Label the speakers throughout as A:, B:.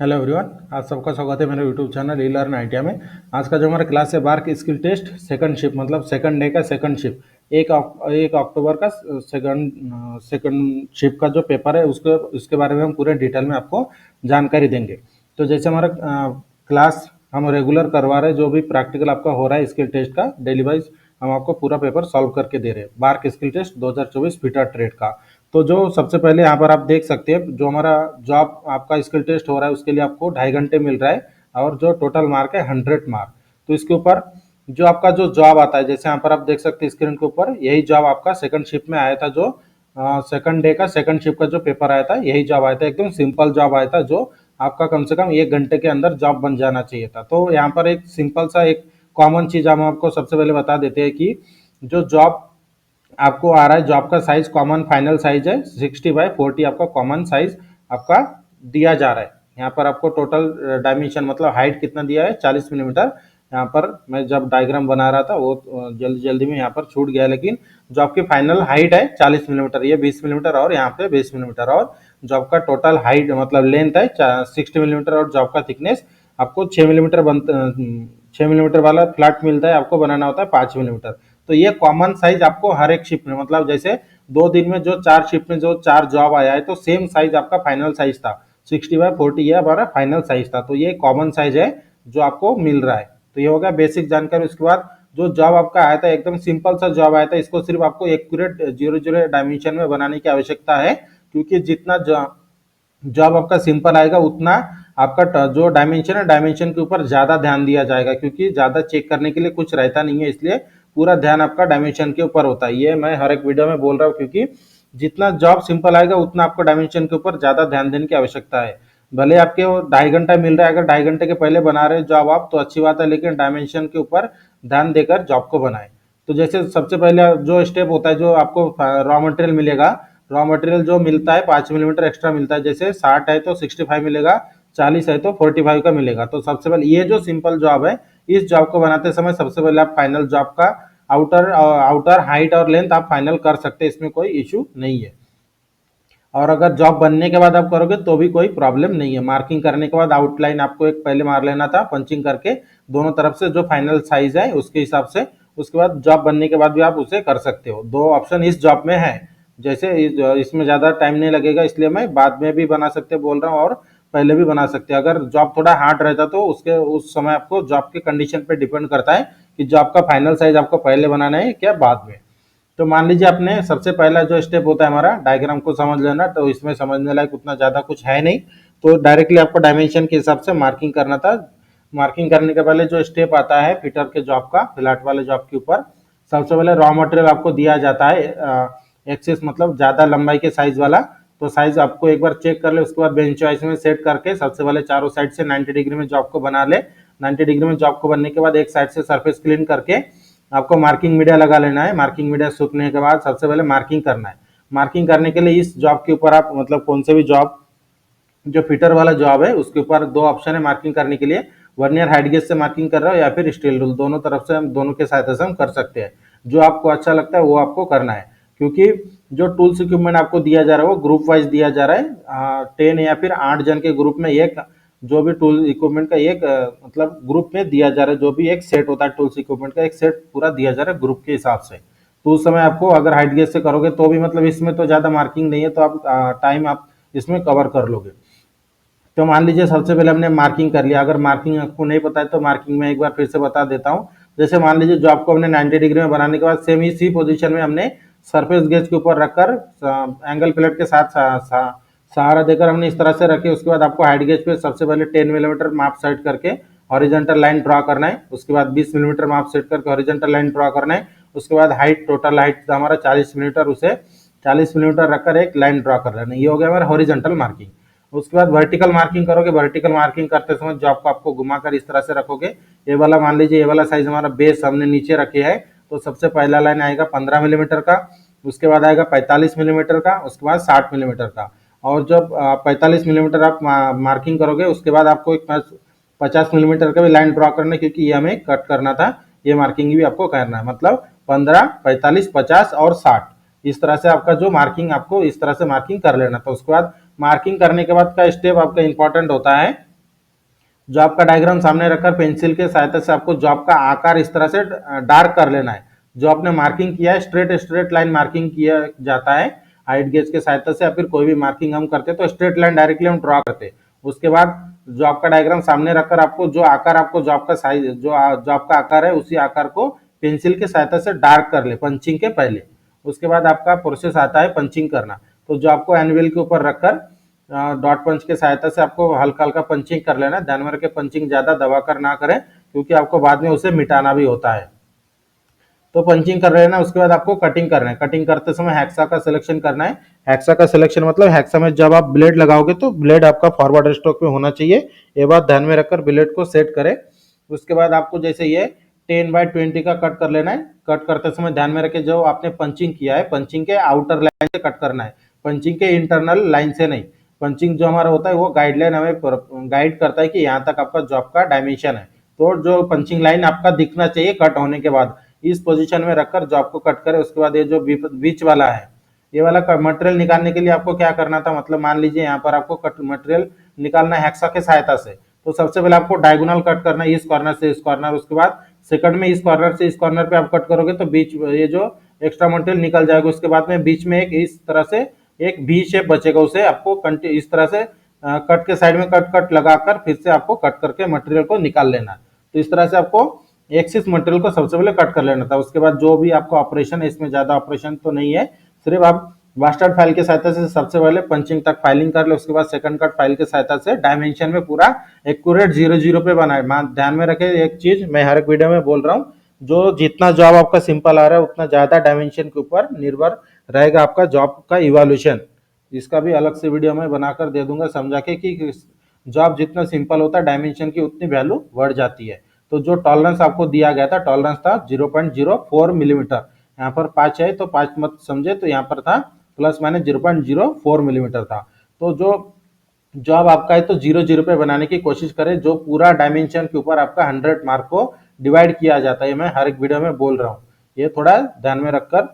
A: Hello everyone, आप सबका स्वागत है मेरे YouTube channel E Learn Idea में। आज का जो हमारा क्लास है BARC skill test second shift मतलब सेकंड डे का सेकंड शिफ्ट 1 अक्टूबर का सेकंड शिफ्ट का जो पेपर है उसके बारे में हम पूरे डिटेल में आपको जानकारी देंगे। तो जैसे हमारा क्लास हम रेगुलर करवा रहे हैं, जो भी प्रैक्टिकल आपका हो रहा है स्किल टेस्ट का डेली वाइज हम आपको पूरा पेपर सॉल्व करके दे रहे हैं। BARC skill test 2024 fitter trade का। तो जो सबसे पहले यहाँ पर आप देख सकते हैं, जो हमारा जॉब आपका स्किल टेस्ट हो रहा है उसके लिए आपको 2.5 घंटे मिल रहा है और जो टोटल मार्क है 100 मार्क। तो इसके ऊपर जो आपका जो जॉब आता है, जैसे यहाँ पर आप देख सकते हैं स्क्रीन के ऊपर, यही जॉब आपका सेकंड शिफ्ट में आया था। जो सेकंड डे का सेकंड शिफ्ट का जो पेपर आया था यही जॉब आया था। एकदम सिंपल जॉब आया था जो आपका कम से कम 1 घंटे के अंदर जॉब बन जाना चाहिए था। तो यहाँ पर एक सिंपल सा एक कॉमन चीज हम आपको सबसे पहले बता देते हैं कि जो जॉब आपको आ रहा है, जॉब का साइज कॉमन फाइनल साइज है 60/40 आपका कॉमन साइज आपका दिया जा रहा है। यहाँ पर आपको टोटल डायमेंशन मतलब हाइट कितना दिया है 40 मिलीमीटर। यहाँ पर मैं जब डायग्राम बना रहा था वो जल्दी जल्दी में यहाँ पर छूट गया, लेकिन जो आपकी फाइनल हाइट है 40 मिलीमीटर, ये 20 मिलीमीटर और यहाँ पे 20 मिलीमीटर, और जॉब का टोटल हाइट मतलब लेंथ है 60 मिलीमीटर और जॉब का थिकनेस आपको 6 मिलीमीटर बनता 6 मिलीमीटर वाला फ्लैट मिलता है, आपको बनाना होता है 5 मिलीमीटर। तो ये कॉमन साइज आपको हर एक शिफ्ट में मतलब जैसे 2 दिन में जो 4 शिफ्ट में जो 4 जॉब आया है तो सेम साइज आपका फाइनल साइज था 60/40, ये हमारा फाइनल साइज था। तो ये कॉमन साइज है जो आपको मिल रहा है। तो ये हो गया बेसिक जानकारी। उसके बाद जो जॉब आपका आया था एकदम सिंपल सा जॉब आया था, इसको सिर्फ आपको एक्यूरेट 0 डायमेंशन में बनाने की आवश्यकता है, क्योंकि जितना जॉब आपका सिंपल आएगा उतना आपका जो डायमेंशन है डायमेंशन के ऊपर ज्यादा ध्यान दिया जाएगा, क्योंकि ज्यादा चेक करने के लिए कुछ रहता नहीं है, इसलिए पूरा ध्यान आपका डायमेंशन के ऊपर होता है। ये मैं हर एक वीडियो में बोल रहा हूँ, क्योंकि जितना जॉब सिंपल आएगा उतना आपको डायमेंशन के ऊपर ज्यादा ध्यान देने की आवश्यकता है। भले आपके वो 2.5 घंटा मिल रहा है, अगर 2.5 घंटे के पहले बना रहे जॉब आप तो अच्छी बात है, लेकिन डायमेंशन के ऊपर ध्यान देकर जॉब को बनाए। तो जैसे सबसे पहले जो स्टेप होता है, जो आपको रॉ मटेरियल मिलेगा, रॉ मटेरियल जो मिलता है 5 मिलीमीटर एक्स्ट्रा मिलता है। जैसे 60 है तो 65 मिलेगा, 40 है तो 45 का मिलेगा। तो सबसे पहले ये जो सिंपल जॉब है, इस जॉब को बनाते समय सबसे पहले आप फाइनल जॉब का आउटर हाइट और लेंथ आप फाइनल कर सकते हैं, इसमें कोई इशू नहीं है। और अगर जॉब बनने के बाद आप करोगे तो भी कोई प्रॉब्लम नहीं है। मार्किंग करने के बाद आउटलाइन आपको एक पहले मार लेना था पंचिंग करके दोनों तरफ से, जो फाइनल साइज है उसके हिसाब से। उसके बाद जॉब बनने के बाद भी आप उसे कर सकते हो। 2 ऑप्शन इस जॉब में है। जैसे इसमें ज़्यादा टाइम नहीं लगेगा, इसलिए मैं बाद में भी बना सकते बोल रहा हूँ और पहले भी बना सकते हैं। अगर जॉब थोड़ा हार्ड रहता तो उसके उस समय आपको जॉब के कंडीशन पे डिपेंड करता है कि जॉब का फाइनल साइज आपको पहले बनाना है क्या बाद में। तो मान लीजिए आपने सबसे पहला जो स्टेप होता है हमारा डायग्राम को समझ लेना, तो इसमें समझने लायक उतना ज़्यादा कुछ है नहीं। तो डायरेक्टली आपको डायमेंशन के हिसाब से मार्किंग करना था। मार्किंग करने के पहले जो स्टेप आता है फिटर के जॉब का, फ्लैट वाले जॉब के ऊपर, सबसे पहले रॉ मटेरियल आपको दिया जाता है एक्सेस मतलब ज़्यादा लंबाई के साइज वाला। तो साइज आपको एक बार चेक कर ले, उसके बाद बेंच चॉइस में सेट करके सबसे पहले चारों साइड से 90 डिग्री में जॉब को बना ले। 90 डिग्री में जॉब को बनने के बाद एक साइड से सरफेस क्लीन करके आपको मार्किंग मीडिया लगा लेना है। मार्किंग मीडिया सूखने के बाद सबसे पहले मार्किंग करना है। मार्किंग करने के लिए इस जॉब के ऊपर आप मतलब कौन से भी जॉब, जो फिटर वाला जॉब है उसके ऊपर 2 ऑप्शन है मार्किंग करने के लिए। वर्नियर हाइट गेज से मार्किंग कर रहे हो या फिर स्टील रूल, दोनों तरफ से हम दोनों के सहायता से हम कर सकते हैं। जो आपको अच्छा लगता है वो आपको करना है, क्योंकि जो टूल्स इक्विपमेंट आपको दिया जा रहा है वो ग्रुप वाइज दिया जा रहा है। 10 या फिर 8 जन के ग्रुप में एक जो भी टूल इक्विपमेंट का एक मतलब ग्रुप में दिया जा रहा है, जो भी एक सेट होता है टूल्स इक्विपमेंट का एक सेट पूरा दिया जा रहा है ग्रुप के हिसाब से। तो उस समय आपको अगर हाइट गेज से करोगे तो भी मतलब इसमें तो ज़्यादा मार्किंग नहीं है, तो आप टाइम आप इसमें कवर कर लोगे। तो मान लीजिए सबसे पहले हमने मार्किंग कर लिया। अगर मार्किंग आपको नहीं पता है तो मार्किंग में एक बार फिर से बता देता हूँ। जैसे मान लीजिए जो आपको हमने 90 डिग्री में बनाने के बाद सेम इसी पोजीशन में हमने सरफेस गेज के ऊपर रखकर एंगल प्लेट के साथ सहारा देकर हमने इस तरह से रखे। उसके बाद आपको हाइट गेज पे सबसे पहले 10 मिलीमीटर माप सेट करके हॉरिजॉन्टल लाइन ड्रॉ करना है। उसके बाद 20 मिलीमीटर माप सेट करके हॉरिजॉन्टल लाइन ड्रॉ करना है। उसके बाद हाइट टोटल हाइट हमारा 40 मिलीमीटर, उसे 40 मिलीमीटर रखकर एक लाइन ड्रॉ कर लेना। ये हो गया हमारा हॉरिजॉन्टल मार्किंग। उसके बाद वर्टिकल मार्किंग करोगे। वर्टिकल मार्किंग करते समय जॉब को आपको घुमाकर इस तरह से रखोगे। ये वाला मान लीजिए ये वाला साइज हमारा बेस हमने नीचे रखे है, तो सबसे पहला लाइन आएगा 15 मिलीमीटर का, उसके बाद आएगा 45 मिलीमीटर का, उसके बाद 60 मिलीमीटर का। और जब 45 मिलीमीटर आप मार्किंग करोगे उसके बाद आपको एक 50 मिलीमीटर का भी लाइन ड्रॉ करना है, क्योंकि ये हमें कट करना था। ये मार्किंग भी आपको करना है, मतलब 15, 45, 50 और 60, इस तरह से आपका जो मार्किंग आपको इस तरह से मार्किंग कर लेना। तो उसके बाद मार्किंग करने के बाद का स्टेप आपका इंपॉर्टेंट होता है। जॉब का डायग्राम सामने रखकर पेंसिल के सहायता से आपको जॉब का आकार इस तरह से डार्क कर लेना है। जो आपने मार्किंग किया है स्ट्रेट स्ट्रेट लाइन मार्किंग किया जाता है हाइट गेज के सहायता से, या फिर कोई भी मार्किंग हम करते हैं तो स्ट्रेट लाइन डायरेक्टली हम ड्रॉ करते हैं। उसके बाद जॉब का डायग्राम सामने रखकर आपको जो आकार आपको जॉब का साइज जो जॉब का आकार है उसी आकार को पेंसिल के सहायता से डार्क कर ले पंचिंग के पहले। उसके बाद आपका प्रोसेस आता है पंचिंग करना। तो जॉब को एनवेल के ऊपर रखकर डॉट पंच के सहायता से आपको हल्का हल्का पंचिंग कर लेना है। ध्यान में रखें पंचिंग ज्यादा दबाकर ना करें क्योंकि आपको बाद में उसे मिटाना भी होता है। तो पंचिंग कर रहे हैं ना, उसके बाद आपको कटिंग करना है। कटिंग करते समय हेक्सा का सिलेक्शन करना है। हेक्सा का सिलेक्शन मतलब हेक्सा में जब आप ब्लेड लगाओगे तो ब्लेड आपका फॉरवर्ड स्ट्रोक में होना चाहिए। ये बात ध्यान में रखकर ब्लेड को सेट करें। उसके बाद आपको जैसे ये 10/20 का कट कर लेना है। कट करते समय ध्यान में रखें जो आपने पंचिंग किया है पंचिंग के आउटर लाइन से कट करना है, पंचिंग के इंटरनल लाइन से नहीं। पंचिंग जो हमारा होता है वो गाइडलाइन हमें गाइड करता है कि यहाँ तक आपका जॉब का डायमेंशन है। तो जो पंचिंग लाइन आपका दिखना चाहिए कट होने के बाद, इस पोजीशन में रखकर जॉब को कट करें। उसके बाद ये जो बीच वाला है ये वाला मटेरियल निकालने के लिए आपको क्या करना था, मतलब मान लीजिए यहाँ पर आपको कट मटेरियल निकालना है हेक्सा के सहायता से। तो सबसे पहले आपको डायगोनल कट करना है इस कॉर्नर से इस कॉर्नर। उसके बाद सेकंड में इस कॉर्नर से इस कॉर्नर पे आप कट करोगे तो बीच ये जो एक्स्ट्रा मटेरियल निकल जाएगा। उसके बाद में बीच में एक इस तरह से एक वी शेप बचेगा, उसे आपको इस तरह से कट के साइड में कट कट लगाकर फिर से आपको कट करके मटेरियल को निकाल लेना है। तो इस तरह से आपको एक्सिस मटेरियल को सबसे पहले कट कर लेना था। उसके बाद जो भी आपको ऑपरेशन है, इसमें ज्यादा ऑपरेशन तो नहीं है, सिर्फ आप बास्टर्ड फाइल के सहायता से सबसे पहले पंचिंग तक फाइलिंग कर ले। उसके बाद सेकंड कट फाइल के सहायता से डायमेंशन में पूरा एक्यूरेट 0 0 पे बनाए। ध्यान में रखे एक चीज मैं हर एक वीडियो में बोल रहा हूँ, जो जितना जॉब आपका सिंपल आ रहा है उतना ज्यादा डायमेंशन के ऊपर निर्भर रहेगा आपका जॉब का इवोल्यूशन। इसका भी अलग से वीडियो में बनाकर दे दूंगा समझा के कि जॉब जितना सिंपल होता है डायमेंशन की उतनी वैल्यू बढ़ जाती है। तो जो टॉलरेंस आपको दिया गया था टॉलरेंस था 0.04 मिलीमीटर। यहाँ पर 5 है तो 5 मत समझे, तो यहाँ पर था प्लस माइनस 0.04 मिलीमीटर था। तो जो जॉब आपका है तो 0 0 पे बनाने की कोशिश करें, जो पूरा डायमेंशन के ऊपर आपका 100 मार्क को डिवाइड किया जाता है। मैं हर एक वीडियो में बोल रहा हूँ, ये थोड़ा ध्यान में रखकर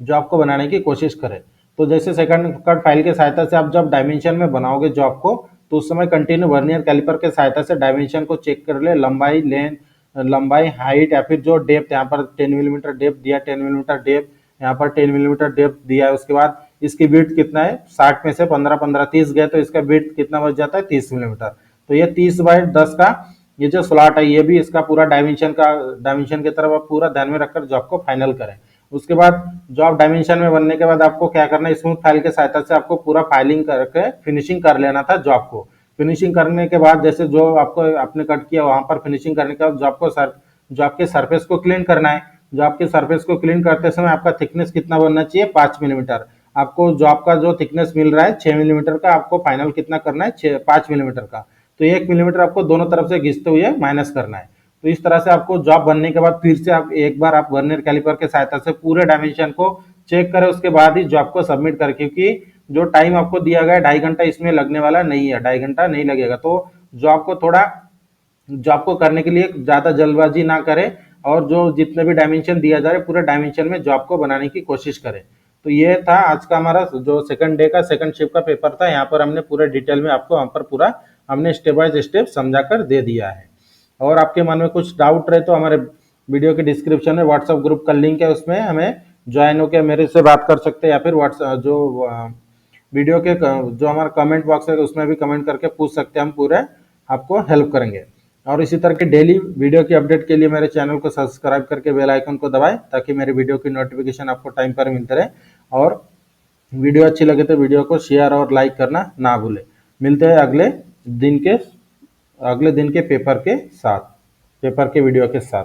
A: जॉब को बनाने की कोशिश करें। तो जैसे सेकंड कट फाइल के सहायता से आप जब डायमेंशन में बनाओगे जॉब को तो उस समय कंटिन्यू वर्नियर कैलिपर के सहायता से डायमेंशन को चेक कर ले, लंबाई लेंथ लंबाई हाइट या फिर जो डेप्थ, यहाँ पर 10 मिलीमीटर डेप्थ दिया, 10 मिलीमीटर डेप्थ, यहाँ पर 10 मिलीमीटर डेप्थ दिया है। उसके बाद इसकी विड्थ कितना है, 60 में से 15 30 गए तो इसका विड्थ कितना बच जाता है 30 मिलीमीटर। तो ये 30/10 का ये जो स्लॉट है ये भी इसका पूरा डायमेंशन की तरफ आप पूरा ध्यान में रखकर जॉब को फाइनल करें। उसके बाद जॉब डायमेंशन में बनने के बाद आपको क्या करना है, स्मूथ फाइल के सहायता से आपको पूरा फाइलिंग करके फिनिशिंग कर लेना था जॉब को। फिनिशिंग करने के बाद जैसे जो आपको आपने कट किया वहां पर फिनिशिंग करने के बाद जॉब के सरफेस को क्लीन करना है। जॉब के सरफेस को क्लीन करते समय आपका थिकनेस कितना बनना चाहिए 5 मिलीमीटर। आपको जॉब का जो थिकनेस मिल रहा है 6 मिलीमीटर का, आपको फाइनल कितना करना है 5 मिलीमीटर का। तो 1 मिलीमीटर आपको दोनों तरफ से घिसते हुए माइनस करना है। तो इस तरह से आपको जॉब बनने के बाद फिर से आप एक बार आप वर्नियर कैलिपर के सहायता से पूरे डायमेंशन को चेक करें, उसके बाद ही जॉब को सबमिट करें। क्योंकि जो टाइम आपको दिया गया है 2.5 घंटा इसमें लगने वाला नहीं है, 2.5 घंटा नहीं लगेगा। तो जॉब को करने के लिए ज्यादा जल्दबाजी ना करें और जो जितने भी डायमेंशन दिया जा रहा है पूरे डायमेंशन में जॉब को बनाने की कोशिश करें। तो ये था आज का हमारा जो सेकंड डे का सेकंड शिफ्ट का पेपर था। यहाँ पर हमने पूरे डिटेल में आपको वहाँ पर पूरा हमने स्टेप बाय स्टेप समझा कर दे दिया है। और आपके मन में कुछ डाउट रहे तो हमारे वीडियो के डिस्क्रिप्शन में व्हाट्सएप ग्रुप का लिंक है, उसमें हमें ज्वाइन होकर मेरे से बात कर सकते हैं, या फिर व्हाट्सएप जो वीडियो के जो हमारा कमेंट बॉक्स है उसमें भी कमेंट करके पूछ सकते हैं, हम पूरे आपको हेल्प करेंगे। और इसी तरह के डेली वीडियो की अपडेट के लिए मेरे चैनल को सब्सक्राइब करके बेल आइकन को दबाएं ताकि मेरे वीडियो की नोटिफिकेशन आपको टाइम पर मिलते रहे। और वीडियो अच्छी लगे तो वीडियो को शेयर और लाइक करना ना भूलें। मिलते हैं अगले दिन के पेपर के वीडियो के साथ।